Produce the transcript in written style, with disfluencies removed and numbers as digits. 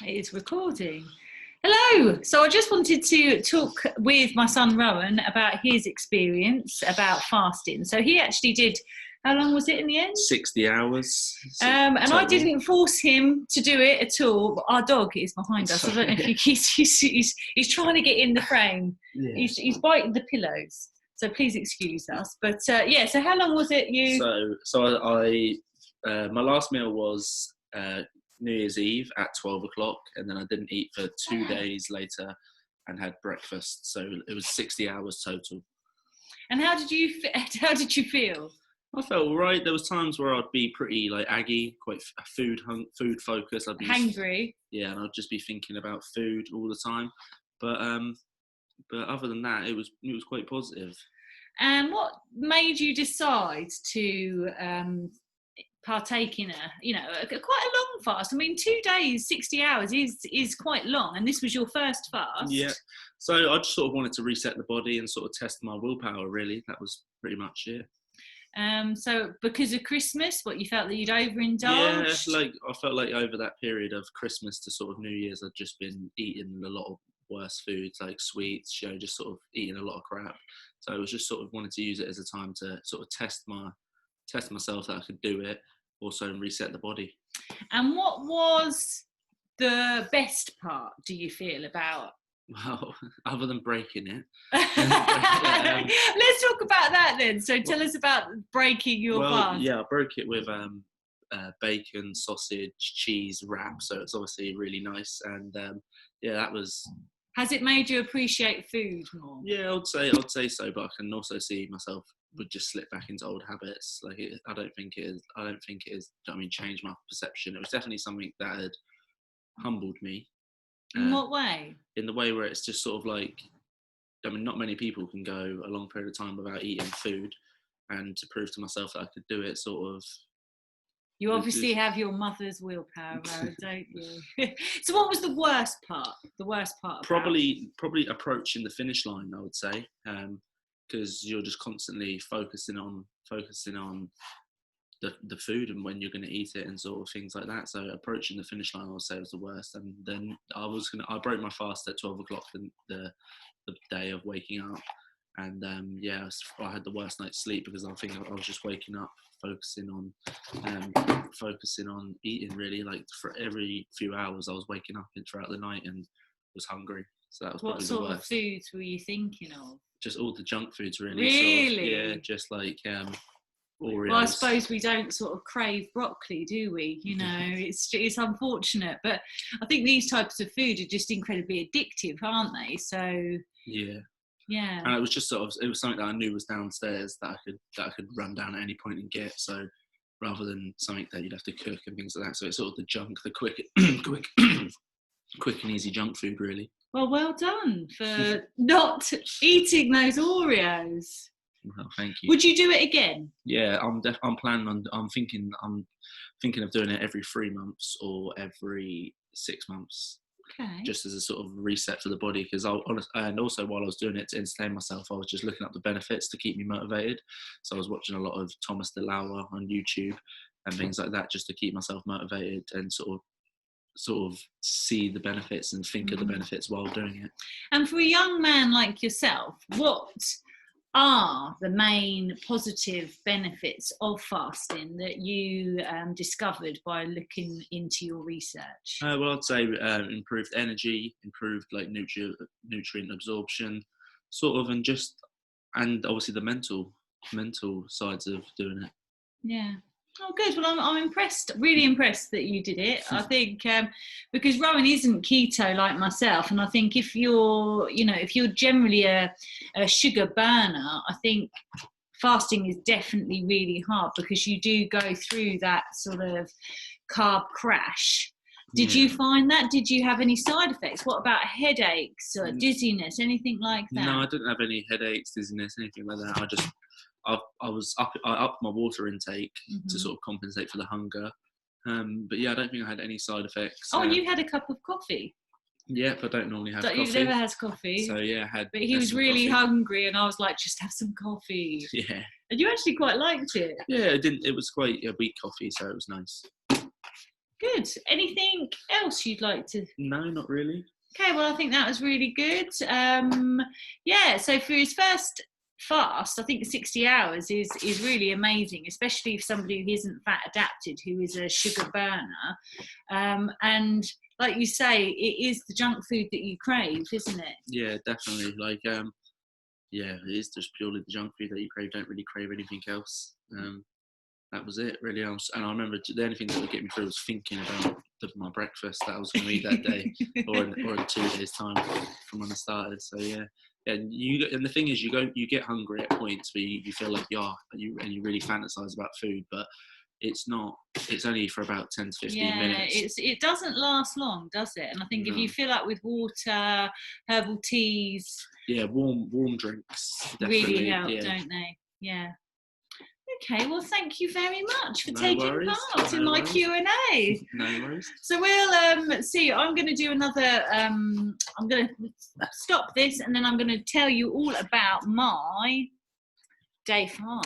It is recording. Hello. So I just wanted to talk with my son Rowan about his experience about fasting. So he actually did. How long was it in the end? 60 hours. And I didn't force him to do it at all. Our dog is behind us. I don't know if he's trying to get in the frame. Yeah. He's biting the pillows. So please excuse us. But yeah. So how long was it you? My last meal was New Year's Eve at 12 o'clock, and then I didn't eat for 2 days later and had breakfast. So it was 60 hours total. And how did you feel? I felt all right. There was times where I'd be pretty aggy, quite food focused. I'd be hangry. Yeah, and I'd just be thinking about food all the time. But other than that, it was quite positive. And what made you decide to partake in quite a long fast? I mean, 2 days, 60 hours is quite long, and this was your first fast. Yeah. So I just sort of wanted to reset the body and sort of test my willpower. Really, that was pretty much it. So because of Christmas, what you felt that you'd overindulged? Yeah, I felt like over that period of Christmas to sort of New Year's, I'd just been eating a lot of worse foods, like sweets, just sort of eating a lot of crap. So I was just sort of wanted to use it as a time to sort of test myself that I could do it, also reset the body. And what was the best part, do you feel, about? Well, other than breaking it. Let's talk about that then. So tell us about breaking your fast. Yeah, I broke it with bacon, sausage, cheese wrap. So it's obviously really nice. And that was... Has it made you appreciate food more? Yeah, I'd say so. But I can also see myself would just slip back into old habits. I don't think it is. I mean, changed my perception. It was definitely something that had humbled me. In what way? In the way where it's just sort of not many people can go a long period of time without eating food, and to prove to myself that I could do it, sort of. You obviously have your mother's willpower, don't you? So what was the worst part? The worst part? Probably approaching the finish line, I would say, because you're just constantly focusing on the food and when you're going to eat it and sort of things like that. So approaching the finish line, I would say, was the worst. And then I broke my fast at 12 o'clock the day of waking up. And I had the worst night's sleep because I think I was just waking up, focusing on eating, really. Like for every few hours I was waking up throughout the night and was hungry. So that was probably the worst. What sort of foods were you thinking of? Just all the junk foods, really. Really? Just like Oreos. Well, I suppose we don't sort of crave broccoli, do we? It's unfortunate, but I think these types of food are just incredibly addictive, aren't they? So yeah. And it was just it was something that I knew was downstairs that I could run down at any point and get. So rather than something that you'd have to cook and things like that, so it's sort of the junk, the quick and easy junk food, really. Well done for not eating those Oreos. Well, thank you. Would you do it again? Yeah, I'm thinking of doing it every 3 months or every 6 months. Okay. Just as a sort of reset for the body, and also while I was doing it to entertain myself, I was just looking up the benefits to keep me motivated. So I was watching a lot of Thomas DeLauer on YouTube and things like that, just to keep myself motivated and sort of see the benefits and think of the benefits while doing it. And for a young man like yourself, what are the main positive benefits of fasting that you discovered by looking into your research? Well, I'd say improved energy, improved nutrient absorption, sort of, and obviously the mental sides of doing it. Yeah. Oh, good. Well, I'm impressed, really impressed that you did it. I think because Rowan isn't keto like myself, and I think if you're generally a sugar burner, I think fasting is definitely really hard because you do go through that sort of carb crash. Did you find that? Did you have any side effects? What about headaches or dizziness, anything like that? No, I didn't have any headaches, dizziness, anything like that. I upped my water intake to sort of compensate for the hunger. But yeah, I don't think I had any side effects. Oh, and you had a cup of coffee? Yeah, but I don't normally have coffee. You've never had coffee? So yeah, I had. But he was really hungry, and I was like, just have some coffee. Yeah. And you actually quite liked it. Yeah, it was quite a weak coffee, so it was nice. Good. Anything else you'd like to? No, not really. Okay, well, I think that was really good. Yeah, so for his first fast, I think 60 hours is really amazing, especially for somebody who isn't fat adapted, who is a sugar burner. And like you say, it is the junk food that you crave, isn't it? Yeah, definitely. Like, yeah, it is just purely the junk food that you crave. Don't really crave anything else. That was it, really. And I remember the only thing that would get me through was thinking about my breakfast that I was going to eat that day, or in 2 days' time from when I started. So yeah, and the thing is, you get hungry at points where you feel like you really fantasize about food, but it's not. It's only for about 10 to 15 minutes. It doesn't last long, does it? And I think if you fill up with water, herbal teas, warm drinks definitely really help, don't they? Yeah. Okay, well, thank you very much for taking part in my Q&A. No worries. So we'll see. I'm going to do another. I'm going to stop this, and then I'm going to tell you all about my day 5.